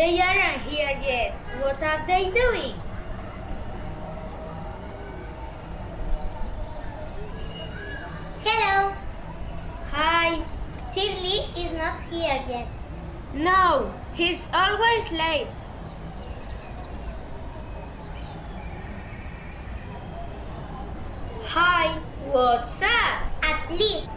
They aren't here yet. What are they doing? Hello. Hi. Shirley is not here yet. No, he's always late. Hi, what's up? At least.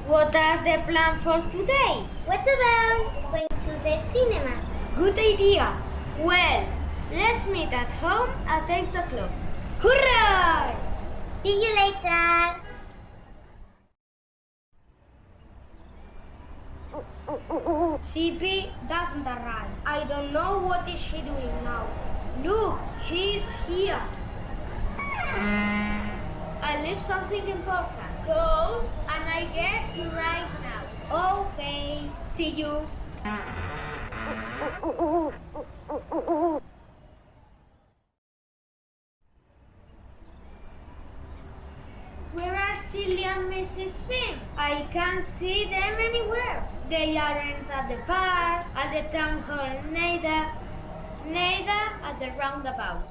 What are the plans for today? What about going to the cinema? Good idea. Well, let's meet at home at 8 o'clock. Hurrah! See you later. CP doesn't arrive. I don't know what is he doing now. Look, he's here. I leave something important. Go, and I get you right now. Okay. See you. Where are Chili and Mrs. Finn? I can't see them anywhere. They aren't at the park, at the town hall, neither at the roundabout.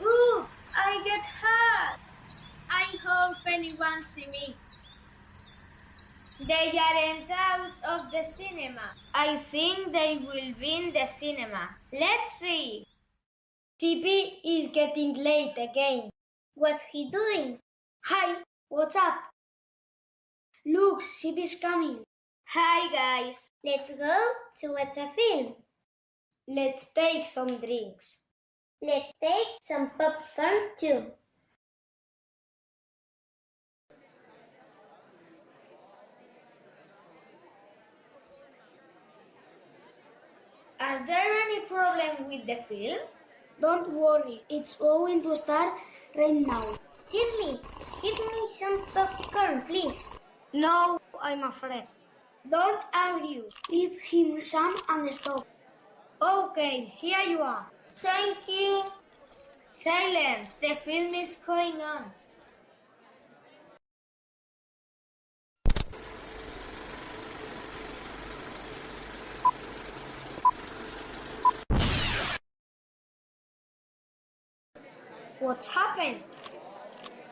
Oops, I get hurt. I hope anyone see me. They aren't out of the cinema. I think they will be in the cinema. Let's see. CP is getting late again. What's he doing? Hi, what's up? Look, CP's coming. Hi, guys. Let's go to watch a film. Let's take some drinks. Let's take some popcorn too. Are there any problem with the film? Don't worry, it's going to start right now. Shirley, give me some popcorn, please. No, I'm afraid. Don't argue. Give him some and stop. Okay, here you are. Thank you. Silence, the film is going on. What's happened?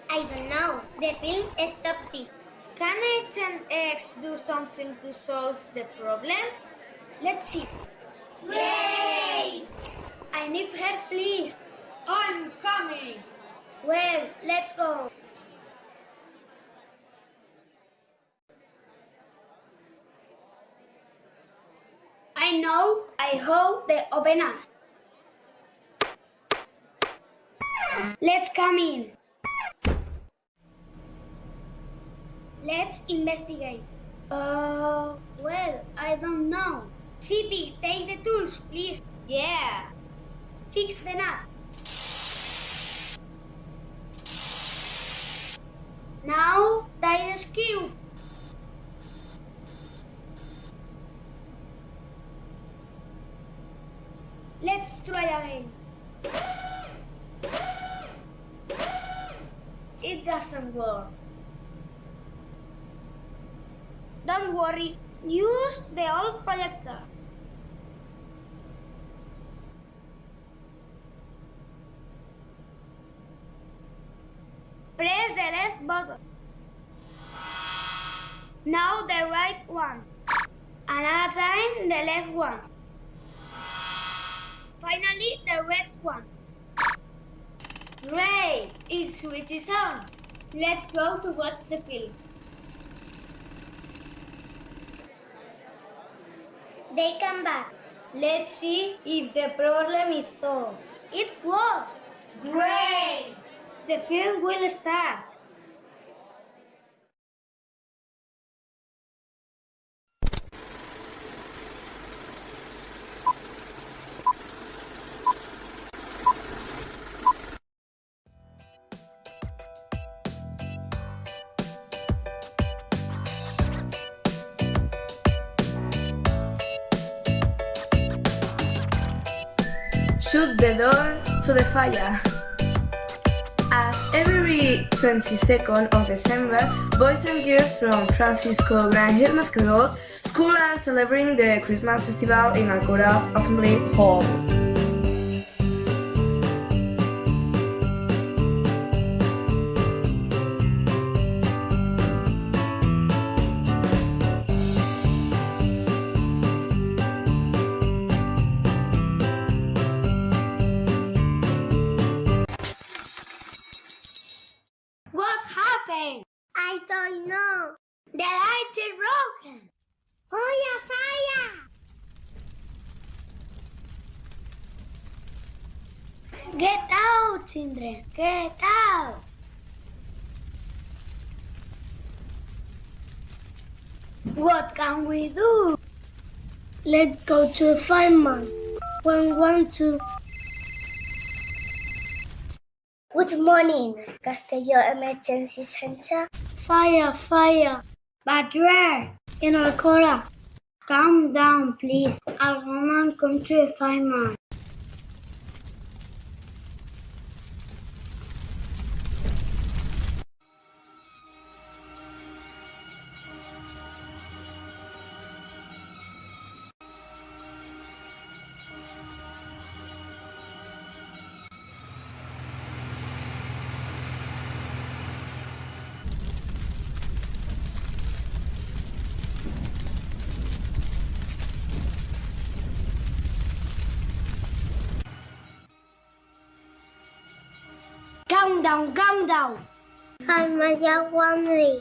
I don't know. The film stopped it. Can H and X do something to solve the problem? Let's see. Yay! I need help, please. I'm coming. Well, let's go. I know. I hope they open us. Let's come in. Let's investigate. Well, I don't know. CP, take the tools, please. Yeah. Fix the nut. Now, tie the screw. Let's try again. It doesn't work. Don't worry, use the old projector. Press the left button. Now the right one. Another time the left one. Finally the red one. Great! It switches on. Let's go to watch the film. They come back. Let's see if the problem is solved. It works! Great! The film will start. Shoot the door to the fire. As every 22nd of December, boys and girls from Francisco Gran Hill Mascaro's school are celebrating the Christmas festival in Alcora's Assembly Hall. What happened? I don't know. The lights are broken. Fire, fire! Get out, children. Get out. What can we do? Let's go to the fireman. 112. Good morning, Castelló Emergency Center. Fire, fire. But where? In Alcora. Calm down, please. I'll come to the fireman. Calm down. I'm just wondering.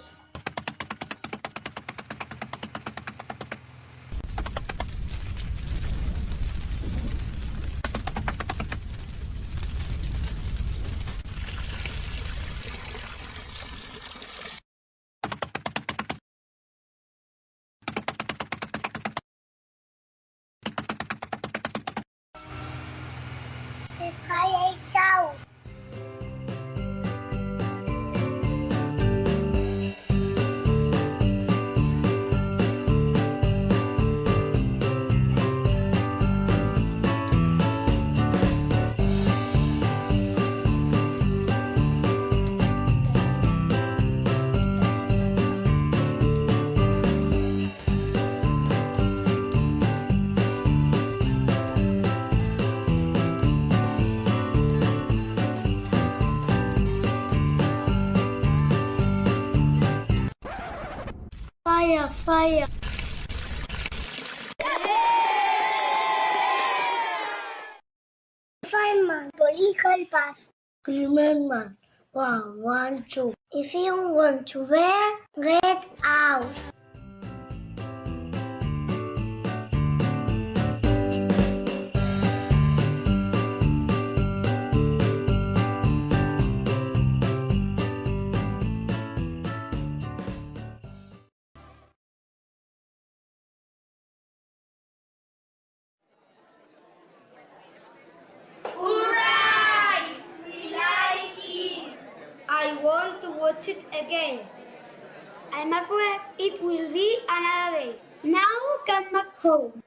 The fire is out. Fire. Fireman, please help us. Remember, 112. If you want to bear, get out. Hooray! We like it. I want to watch it again. I'm afraid it will be another day. Now come back home.